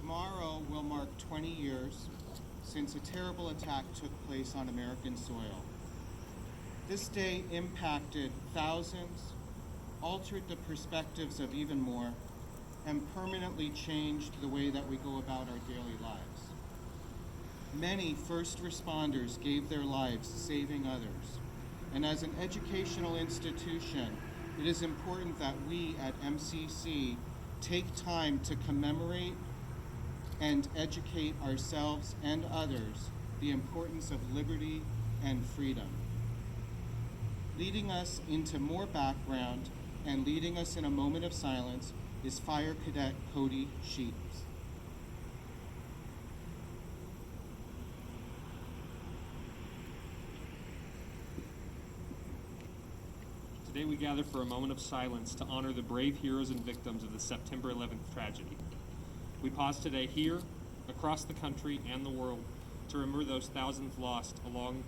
Tomorrow will mark 20 years since a terrible attack took place on American soil. This day impacted thousands, altered the perspectives of even more, and permanently changed the way that we go about our daily lives. Many first responders gave their lives saving others, and as an educational institution, it is important that we at MCC take time to commemorate and educate ourselves and others the importance of liberty and freedom. Leading us into more background and leading us in a moment of silence is Fire Cadet Cody Sheets. Today we gather for a moment of silence to honor the brave heroes and victims of the September 11th tragedy. We pause today here, across the country and the world, to remember those thousands lost along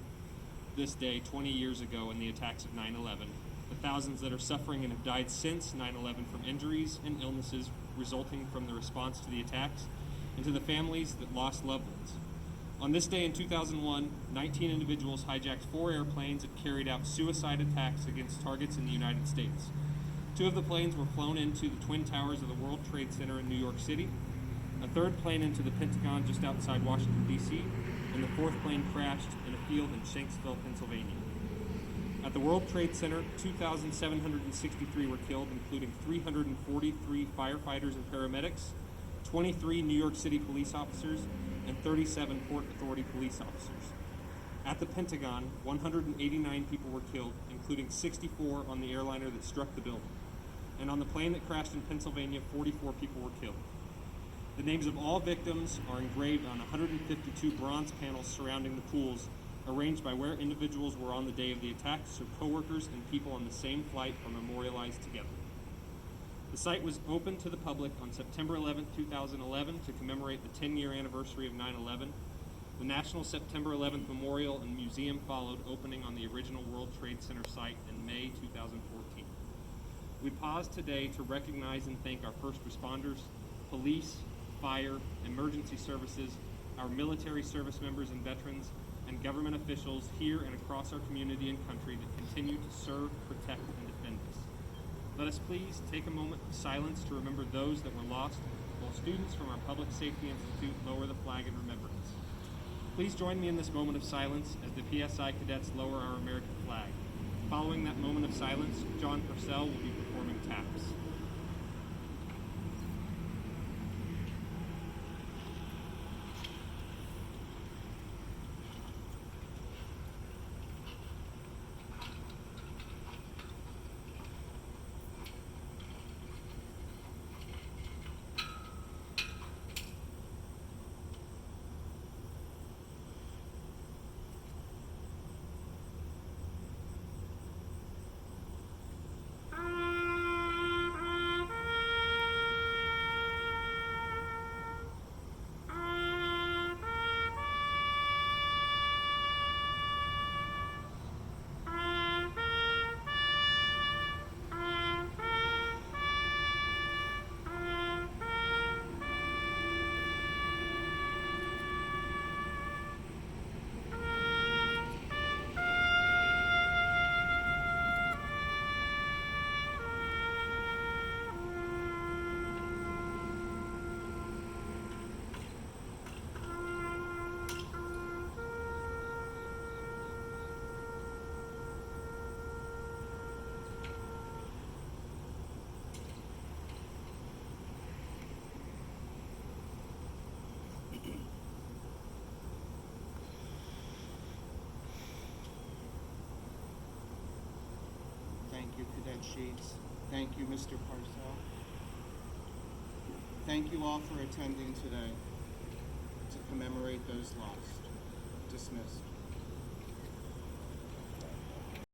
this day 20 years ago in the attacks of 9/11, the thousands that are suffering and have died since 9/11 from injuries and illnesses resulting from the response to the attacks, and to the families that lost loved ones. On this day in 2001, 19 individuals hijacked 4 airplanes and carried out suicide attacks against targets in the United States. 2 of the planes were flown into the Twin Towers of the World Trade Center in New York City, a 3rd plane into the Pentagon just outside Washington, D.C., and the 4th plane crashed in a field in Shanksville, Pennsylvania. At the World Trade Center, 2,763 were killed, including 343 firefighters and paramedics, 23 New York City police officers, and 37 Port Authority police officers. At the Pentagon, 189 people were killed, including 64 on the airliner that struck the building. And on the plane that crashed in Pennsylvania, 44 people were killed. The names of all victims are engraved on 152 bronze panels surrounding the pools, arranged by where individuals were on the day of the attack, so coworkers and people on the same flight are memorialized together. The site was opened to the public on September 11, 2011 to commemorate the 10-year anniversary of 9/11. The National September 11th Memorial and Museum followed, opening on the original World Trade Center site in May 2014. We pause today to recognize and thank our first responders, police, fire, emergency services, our military service members and veterans, and government officials here and across our community and country that continue to serve, protect, and defend us. Let us please take a moment of silence to remember those that were lost, while students from our Public Safety Institute lower the flag in remembrance. Please join me in this moment of silence as the PSI cadets lower our American flag. Following that moment of silence, John Purcell will be performing taps. Thank you, Cadet Sheets. Thank you, Mr. Parcell. Thank you all for attending today to commemorate those lost. Dismissed.